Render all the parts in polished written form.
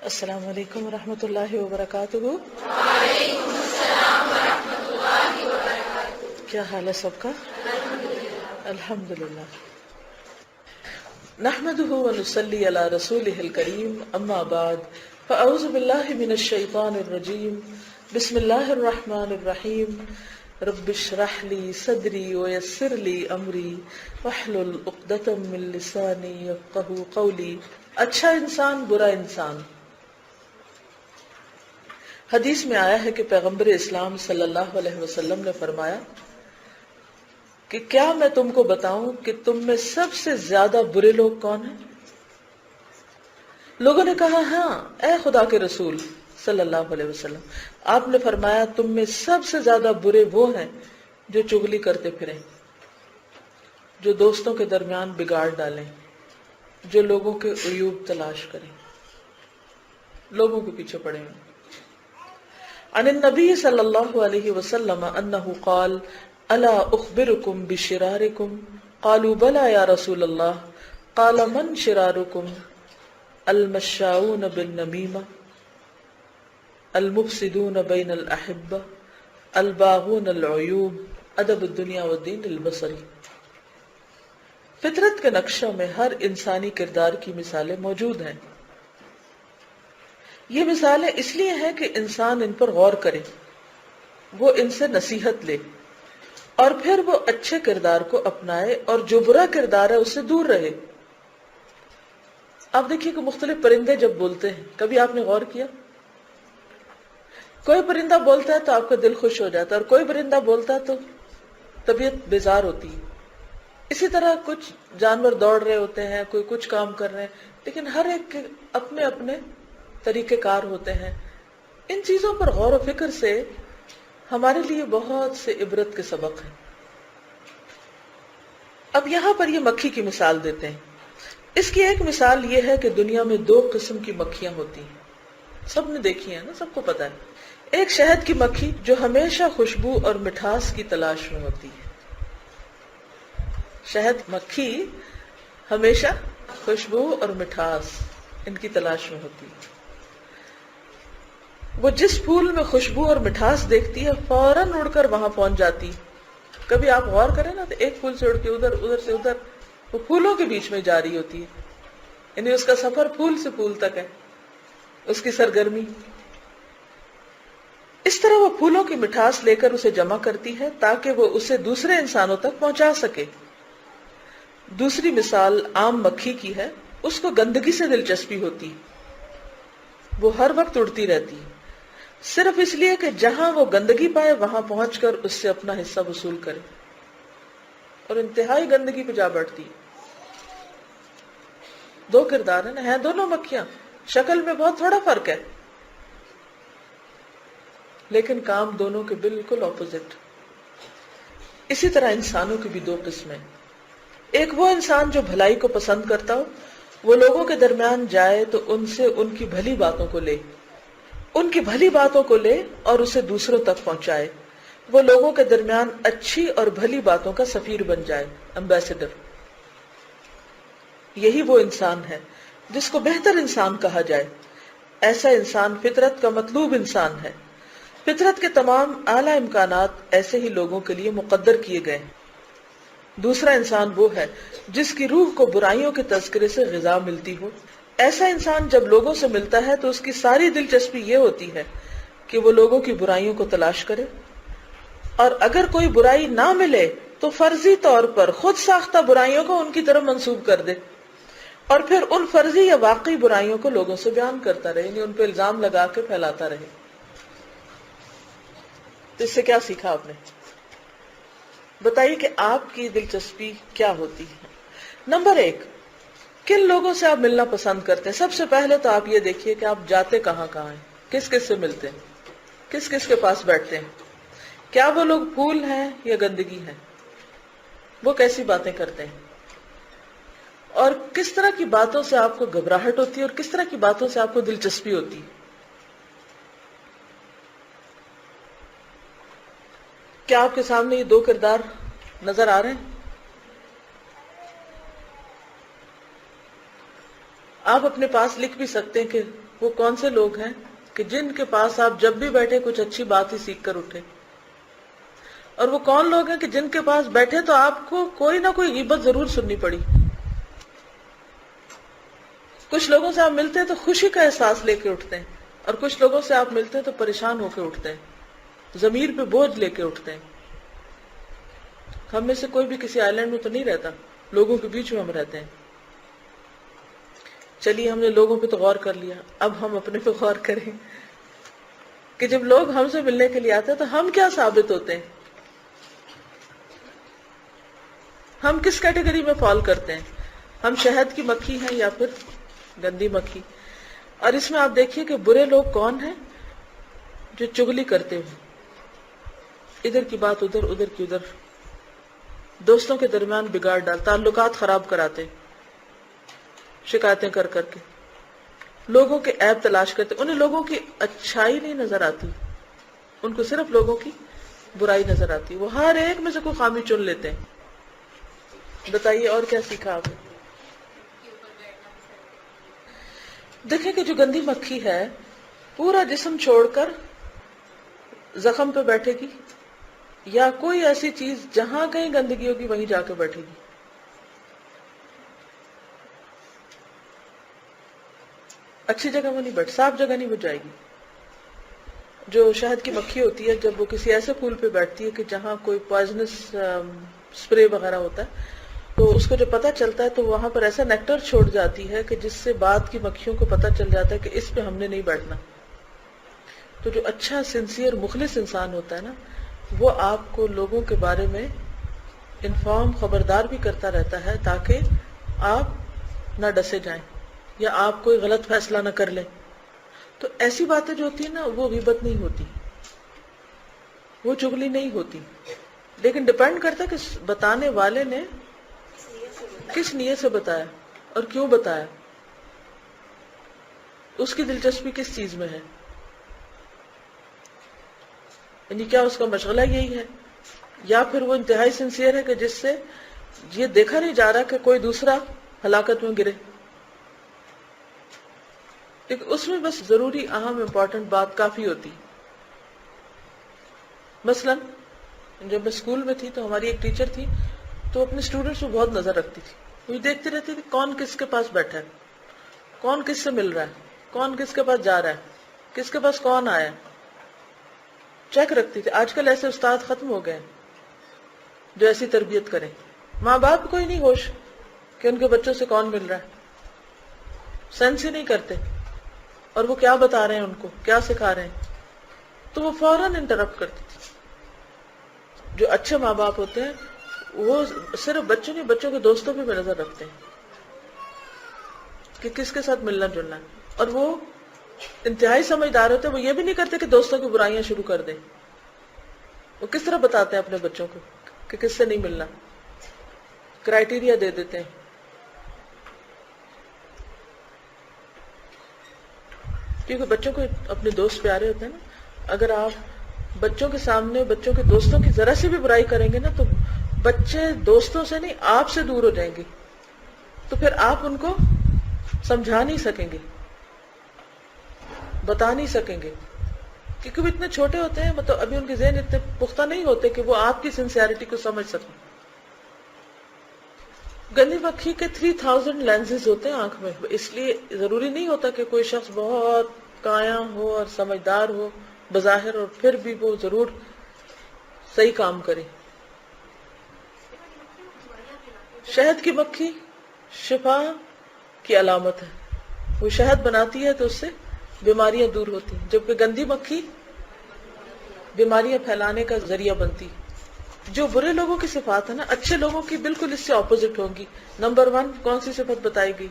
السلام علیکم ورحمۃ اللہ وبرکاتہ۔ کیا حال ہے سب کا؟ الحمدللہ۔ نحمده ونصلی علی رسولہ الکریم، اما بعد فاعوذ باللہ من الشیطان الرجیم، بسم اللہ الرحمن الرحیم۔ رب اشرح لی صدری ویسر لی امری واحلل عقدۃ من لسانی یفقہوا قولی۔ اچھا انسان برا انسان۔ حدیث میں آیا ہے کہ پیغمبر اسلام صلی اللہ علیہ وسلم نے فرمایا کہ کیا میں تم کو بتاؤں کہ تم میں سب سے زیادہ برے لوگ کون ہیں؟ لوگوں نے کہا ہاں اے خدا کے رسول صلی اللہ علیہ وسلم۔ آپ نے فرمایا تم میں سب سے زیادہ برے وہ ہیں جو چغلی کرتے پھریں، جو دوستوں کے درمیان بگاڑ ڈالیں، جو لوگوں کے عیوب تلاش کریں، لوگوں کے پیچھے پڑے ہیں۔ عن النبی صلی اللہ علیہ وسلم انہ قال الا اخبرکم بشرارکم قالوا بلی یا رسول اللہ قال من شرارکم المشاؤون بالنمیمہ المفسدون بین الاحبہ الباغون العیوب ادب الدنیا والدین البصری۔ فطرت کے نقشوں میں ہر انسانی کردار کی مثالیں موجود ہیں۔ یہ مثالیں اس لیے ہیں کہ انسان ان پر غور کرے، وہ ان سے نصیحت لے اور پھر وہ اچھے کردار کو اپنائے اور جو برا کردار ہے اس سے دور رہے۔ آپ دیکھیے کہ مختلف پرندے جب بولتے ہیں، کبھی آپ نے غور کیا؟ کوئی پرندہ بولتا ہے تو آپ کا دل خوش ہو جاتا ہے، اور کوئی پرندہ بولتا ہے تو طبیعت بیزار ہوتی ہے۔ اسی طرح کچھ جانور دوڑ رہے ہوتے ہیں، کوئی کچھ کام کر رہے ہیں، لیکن ہر ایک کے اپنے اپنے طریقہ کار ہوتے ہیں۔ ان چیزوں پر غور و فکر سے ہمارے لیے بہت سے عبرت کے سبق ہیں۔ اب یہاں پر یہ مکھی کی مثال دیتے ہیں۔ اس کی ایک مثال یہ ہے کہ دنیا میں دو قسم کی مکھیاں ہوتی ہیں، سب نے دیکھی ہیں نا، سب کو پتا ہے۔ ایک شہد کی مکھی جو ہمیشہ خوشبو اور مٹھاس کی تلاش میں ہوتی ہے۔ شہد مکھی ہمیشہ خوشبو اور مٹھاس ان کی تلاش میں ہوتی ہے۔ وہ جس پھول میں خوشبو اور مٹھاس دیکھتی ہے فوراً اڑ کر وہاں پہنچ جاتی۔ کبھی آپ غور کریں نا تو ایک پھول سے اڑ کے ادھر، ادھر سے ادھر، وہ پھولوں کے بیچ میں جاری ہوتی ہے، یعنی اس کا سفر پھول سے پھول تک ہے، اس کی سرگرمی۔ اس طرح وہ پھولوں کی مٹھاس لے کر اسے جمع کرتی ہے تاکہ وہ اسے دوسرے انسانوں تک پہنچا سکے۔ دوسری مثال عام مکھی کی ہے۔ اس کو گندگی سے دلچسپی ہوتی، وہ ہر وقت اڑتی رہتی، صرف اس لیے کہ جہاں وہ گندگی پائے وہاں پہنچ کر اس سے اپنا حصہ وصول کرے، اور انتہائی گندگی پہ جا بیٹھتی۔ دو کردار ہیں دونوں مکھیاں، شکل میں بہت تھوڑا فرق ہے، لیکن کام دونوں کے بالکل اپوزٹ۔ اسی طرح انسانوں کی بھی دو قسمیں۔ ایک وہ انسان جو بھلائی کو پسند کرتا ہو، وہ لوگوں کے درمیان جائے تو ان سے ان کی بھلی باتوں کو لے، ان کی بھلی باتوں کو لے اور اسے دوسروں تک پہنچائے۔ وہ لوگوں کے درمیان اچھی اور بھلی باتوں کا سفیر بن جائے، ایمبیسڈر۔ یہی وہ انسان ہے جس کو بہتر انسان کہا جائے۔ ایسا انسان فطرت کا مطلوب انسان ہے۔ فطرت کے تمام اعلیٰ امکانات ایسے ہی لوگوں کے لیے مقدر کیے گئے ہیں۔ دوسرا انسان وہ ہے جس کی روح کو برائیوں کے تذکرے سے غذا ملتی ہو۔ ایسا انسان جب لوگوں سے ملتا ہے تو اس کی ساری دلچسپی یہ ہوتی ہے کہ وہ لوگوں کی برائیوں کو تلاش کرے، اور اگر کوئی برائی نہ ملے تو فرضی طور پر خود ساختہ برائیوں کو ان کی طرف منسوب کر دے، اور پھر ان فرضی یا واقعی برائیوں کو لوگوں سے بیان کرتا رہے، یعنی ان پہ الزام لگا کے پھیلاتا رہے۔ تو اس سے کیا سیکھا آپ نے؟ بتائیے کہ آپ کی دلچسپی کیا ہوتی ہے؟ نمبر ایک، کن لوگوں سے آپ ملنا پسند کرتے ہیں؟ سب سے پہلے تو آپ یہ دیکھیے کہ آپ جاتے کہاں کہاں ہیں، کس کس سے ملتے ہیں، کس کس کے پاس بیٹھتے ہیں، کیا وہ لوگ پھول ہیں یا گندگی ہیں، وہ کیسی باتیں کرتے ہیں، اور کس طرح کی باتوں سے آپ کو گھبراہٹ ہوتی ہے اور کس طرح کی باتوں سے آپ کو دلچسپی ہوتی ہے۔ کیا آپ کے سامنے یہ دو کردار نظر آ رہے ہیں؟ آپ اپنے پاس لکھ بھی سکتے ہیں کہ وہ کون سے لوگ ہیں کہ جن کے پاس آپ جب بھی بیٹھے کچھ اچھی بات ہی سیکھ کر اٹھے، اور وہ کون لوگ ہیں کہ جن کے پاس بیٹھے تو آپ کو کوئی نہ کوئی غیبت ضرور سننی پڑی۔ کچھ لوگوں سے آپ ملتے ہیں تو خوشی کا احساس لے کے اٹھتے ہیں، اور کچھ لوگوں سے آپ ملتے ہیں تو پریشان ہو کے اٹھتے ہیں، ضمیر پہ بوجھ لے کے اٹھتے ہیں۔ ہم میں سے کوئی بھی کسی آئی لینڈ میں تو نہیں رہتا، لوگوں کے بیچ میں ہم رہتے ہیں۔ چلیے ہم نے لوگوں پہ تو غور کر لیا، اب ہم اپنے پہ غور کریں کہ جب لوگ ہم سے ملنے کے لیے آتے ہیں تو ہم کیا ثابت ہوتے ہیں، ہم کس کیٹیگری میں فال کرتے ہیں؟ ہم شہد کی مکھی ہیں یا پھر گندی مکھی؟ اور اس میں آپ دیکھیے کہ برے لوگ کون ہیں؟ جو چغلی کرتے ہیں، ادھر کی بات ادھر، ادھر کی ادھر، دوستوں کے درمیان بگاڑ ڈال، تعلقات خراب کراتے، شکایتیں کر کر کے لوگوں کے عیب تلاش کرتے۔ انہیں لوگوں کی اچھائی نہیں نظر آتی، ان کو صرف لوگوں کی برائی نظر آتی، وہ ہر ایک میں سے کوئی خامی چن لیتے ہیں۔ بتائیے اور کیا سیکھا آپ نے؟ دیکھیں کہ جو گندی مکھی ہے پورا جسم چھوڑ کر زخم پہ بیٹھے گی، یا کوئی ایسی چیز جہاں کہیں گندگی ہوگی وہیں جا کے بیٹھے گی؟ اچھی جگہ میں نہیں بیٹھ، صاف جگہ نہیں جائے گی۔ جو شہد کی مکھی ہوتی ہے جب وہ کسی ایسے پھول پہ بیٹھتی ہے کہ جہاں کوئی پوائزنس اسپرے وغیرہ ہوتا ہے تو اس کو جو پتہ چلتا ہے تو وہاں پر ایسا نیکٹر چھوڑ جاتی ہے کہ جس سے بعد کی مکھیوں کو پتہ چل جاتا ہے کہ اس پہ ہم نے نہیں بیٹھنا۔ تو جو اچھا سنسیئر مخلص انسان ہوتا ہے نا، وہ آپ کو لوگوں کے بارے میں انفارم، خبردار بھی کرتا رہتا ہے تاکہ آپ نہ ڈسے جائیں یا آپ کوئی غلط فیصلہ نہ کر لیں۔ تو ایسی باتیں جو ہوتی ہیں نا وہ غیبت نہیں ہوتی، وہ چغلی نہیں ہوتی، لیکن ڈیپینڈ کرتا ہے کہ بتانے والے نے کس نیت سے بتایا اور کیوں بتایا، اس کی دلچسپی کس چیز میں ہے، یعنی کیا اس کا مشغلہ یہی ہے، یا پھر وہ انتہائی سنسیئر ہے کہ جس سے یہ دیکھا نہیں جا رہا کہ کوئی دوسرا ہلاکت میں گرے۔ لیکن اس میں بس ضروری اہم امپورٹنٹ بات کافی ہوتی۔ مثلا جب میں اسکول میں تھی تو ہماری ایک ٹیچر تھی تو اپنے اسٹوڈنٹس پہ بہت نظر رکھتی تھی، وہ دیکھتی رہتی تھی کون کس کے پاس بیٹھا ہے، کون کس سے مل رہا ہے، کون کس کے پاس جا رہا ہے، کس کے پاس کون آیا ہے، چیک رکھتی تھی۔ آج کل ایسے استاد ختم ہو گئے ہیں جو ایسی تربیت کریں، ماں باپ کو ہی نہیں ہوش کہ ان کے بچوں سے کون مل رہا ہے، سینس ہی نہیں کرتے، اور وہ کیا بتا رہے ہیں، ان کو کیا سکھا رہے ہیں، تو وہ فوراً انٹرپٹ کرتی تھی۔ جو اچھے ماں باپ ہوتے ہیں وہ صرف بچوں نہیں، بچوں کے دوستوں پہ بھی نظر رکھتے ہیں کہ کس کے ساتھ ملنا جلنا ہے، اور وہ انتہائی سمجھدار ہوتے ہیں، وہ یہ بھی نہیں کرتے کہ دوستوں کی برائیاں شروع کر دیں۔ وہ کس طرح بتاتے ہیں اپنے بچوں کو کہ کس سے نہیں ملنا، کرائیٹیریا دے دیتے ہیں۔ کیونکہ بچوں کو اپنے دوست پیارے ہوتے ہیں نا، اگر آپ بچوں کے سامنے بچوں کے دوستوں کی ذرا سی بھی برائی کریں گے نا تو بچے دوستوں سے نہیں آپ سے دور ہو جائیں گے، تو پھر آپ ان کو سمجھا نہیں سکیں گے، بتا نہیں سکیں گے، کیونکہ وہ اتنے چھوٹے ہوتے ہیں، مطلب ابھی ان کے ذہن اتنے پختہ نہیں ہوتے کہ وہ آپ کی سنسیئرٹی کو سمجھ سکیں۔ گندی مکھی کے 3000 لینزز ہوتے ہیں آنکھ میں، اس لیے ضروری نہیں ہوتا کہ کوئی شخص بہت کایا ہو اور سمجھدار ہو بظاہر اور پھر بھی وہ ضرور صحیح کام کرے۔ شہد کی مکھی شفا کی علامت ہے، وہ شہد بناتی ہے تو اس سے بیماریاں دور ہوتی ہیں، جبکہ گندی مکھی بیماریاں پھیلانے کا ذریعہ بنتی۔ جو برے لوگوں کی صفات ہے نا، اچھے لوگوں کی بالکل اس سے اپوزٹ ہوں گی۔ نمبر 1 کون سی صفت بتائی گئی؟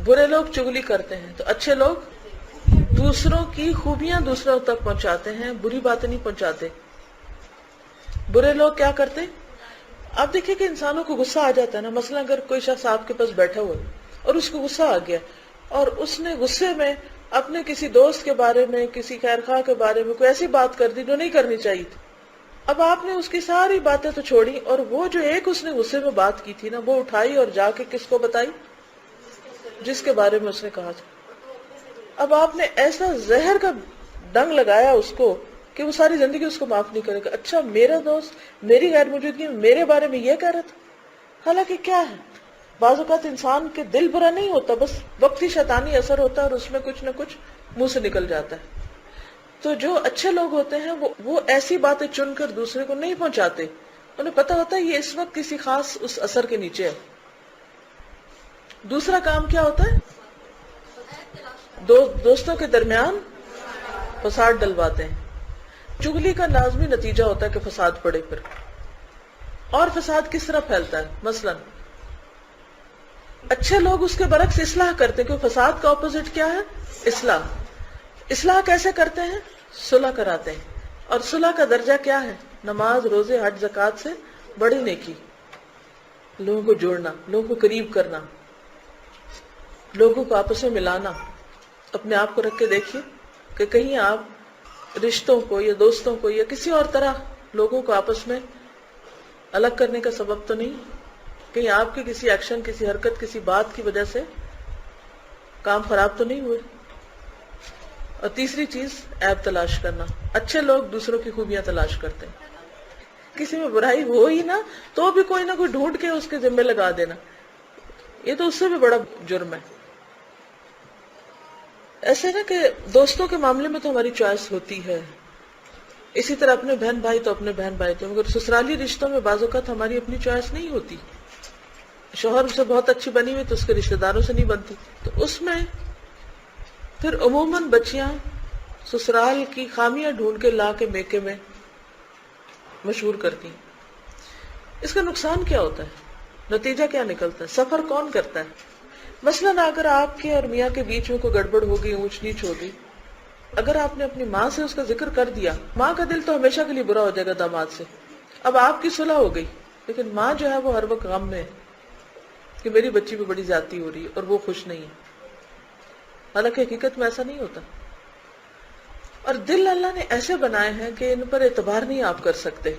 برے لوگ چغلی کرتے ہیں، تو اچھے لوگ دوسروں کی خوبیاں دوسروں تک پہنچاتے ہیں، بری باتیں نہیں پہنچاتے۔ برے لوگ کیا کرتے؟ آپ دیکھیں کہ انسانوں کو غصہ آ جاتا ہے نا، مثلا اگر کوئی شخص آپ کے پاس بیٹھا ہوا ہے اور اس کو غصہ آ گیا اور اس نے غصے میں اپنے کسی دوست کے بارے میں، کسی خیر خواہ کے بارے میں کوئی ایسی بات کر دی جو نہیں کرنی چاہیے تھی، اب آپ نے اس کی ساری باتیں تو چھوڑی، اور وہ جو ایک اس نے غصے میں بات کی تھی نا وہ اٹھائی اور جا کے کس کو بتائی؟ جس کے بارے میں اس نے کہا تھا۔ اب آپ نے ایسا زہر کا ڈنگ لگایا اس کو کہ وہ ساری زندگی اس کو معاف نہیں کرے گا۔ اچھا میرا دوست میری غیر موجودگی میں میرے بارے میں یہ کہہ رہا تھا، حالانکہ کیا ہے، بعض اوقات انسان کے دل برا نہیں ہوتا، بس وقتی شیطانی اثر ہوتا ہے اور اس میں کچھ نہ کچھ منہ سے نکل جاتا ہے۔ تو جو اچھے لوگ ہوتے ہیں وہ ایسی باتیں چن کر دوسرے کو نہیں پہنچاتے، انہیں پتہ ہوتا ہے یہ اس وقت کسی خاص اس اثر کے نیچے ہے۔ دوسرا کام کیا ہوتا ہے؟ دوستوں کے درمیان فساد ڈلواتے ہیں۔ چغلی کا لازمی نتیجہ ہوتا ہے کہ فساد پڑے پھر۔ اور فساد کس طرح پھیلتا ہے؟ مثلا اچھے لوگ اس کے برعکس اصلاح کرتے ہیں، کیونکہ فساد کا اپوزٹ کیا ہے؟ اصلاح۔ اصلاح کیسے کرتے ہیں؟ صلح کراتے ہیں۔ اور صلح کا درجہ کیا ہے؟ نماز، روزے، حج، زکوٰۃ سے بڑی نیکی۔ لوگوں کو جوڑنا، لوگوں کو قریب کرنا، لوگوں کو آپس میں ملانا۔ اپنے آپ کو رکھ کے دیکھیے کہ کہیں آپ رشتوں کو یا دوستوں کو یا کسی اور طرح لوگوں کو آپس میں الگ کرنے کا سبب تو نہیں، کہیں آپ کے کسی ایکشن، کسی حرکت، کسی بات کی وجہ سے کام خراب تو نہیں ہوئے۔ اور تیسری چیز عیب تلاش کرنا۔ اچھے لوگ دوسروں کی خوبیاں تلاش کرتے ہیں، کسی میں برائی ہو ہی نہ تو بھی کوئی نہ کوئی ڈھونڈ کے اس کے ذمہ لگا دینا، یہ تو اس سے بھی بڑا جرم ہے۔ ایسے نا کہ دوستوں کے معاملے میں تو ہماری چوائس ہوتی ہے، اسی طرح اپنے بہن بھائی تو اپنے بہن بھائی تو، مگر سسرالی رشتوں میں بعض اوقات ہماری اپنی چوائس نہیں ہوتی۔ شوہر سے بہت اچھی بنی ہوئی تو اس کے رشتہ داروں سے نہیں بنتی، تو اس میں پھر عموماً بچیاں سسرال کی خامیاں ڈھونڈ کے لا کے میکے میں مشہور کرتی ہیں۔ اس کا نقصان کیا ہوتا ہے؟ نتیجہ کیا نکلتا ہے؟ سفر کون کرتا ہے؟ مثلاً اگر آپ کے اور میاں کے بیچ میں کوئی گڑبڑ ہو گئی، اونچ نیچ ہو گئی، اگر آپ نے اپنی ماں سے اس کا ذکر کر دیا، ماں کا دل تو ہمیشہ کے لیے برا ہو جائے گا داماد سے۔ اب آپ کی صلح ہو گئی، لیکن ماں جو ہے وہ ہر وقت غم میں ہے کہ میری بچی پہ بڑی زیادتی ہو رہی ہے اور وہ خوش نہیں ہے، حالانکہ حقیقت میں ایسا نہیں ہوتا۔ اور دل اللہ نے ایسے بنائے ہیں کہ ان پر اعتبار نہیں آپ کر سکتے۔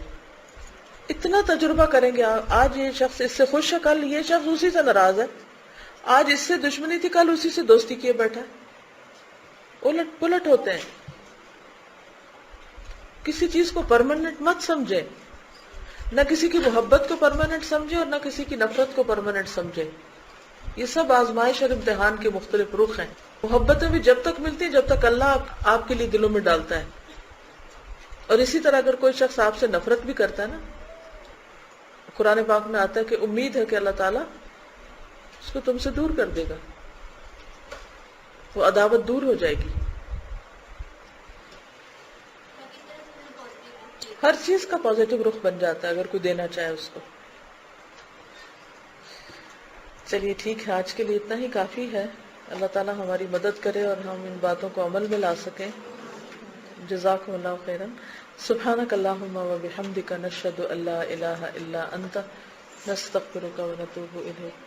اتنا تجربہ کریں گے، آج یہ شخص اس سے خوش ہے، کل یہ شخص اسی سے ناراض ہے، آج اس سے دشمنی تھی، کل اسی سے دوستی کیے بیٹھا ہے، الٹ پلٹ ہوتے ہیں۔ کسی چیز کو پرماننٹ مت سمجھے، نہ کسی کی محبت کو پرماننٹ سمجھے اور نہ کسی کی نفرت کو پرماننٹ سمجھے۔ یہ سب آزمائش اور امتحان کے مختلف رخ ہیں۔ محبتیں بھی جب تک ملتی ہیں جب تک اللہ آپ کے لیے دلوں میں ڈالتا ہے، اور اسی طرح اگر کوئی شخص آپ سے نفرت بھی کرتا ہے نا، قرآن پاک میں آتا ہے کہ امید ہے کہ اللہ تعالیٰ اس کو تم سے دور کر دے گا، وہ عداوت دور ہو جائے گی۔ ہر چیز کا پازیٹیو رخ بن جاتا ہے اگر کوئی دینا چاہے اس کو۔ چلیے ٹھیک ہے، آج کے لیے اتنا ہی کافی ہے۔ اللہ تعالیٰ ہماری مدد کرے اور ہم ان باتوں کو عمل میں لا سکیں۔ جزاکم اللہ خیرا۔ سبحانک اللہم و بحمدک، نشہد ان لا الہ الا انت، نستغفرک و نتوب الیک۔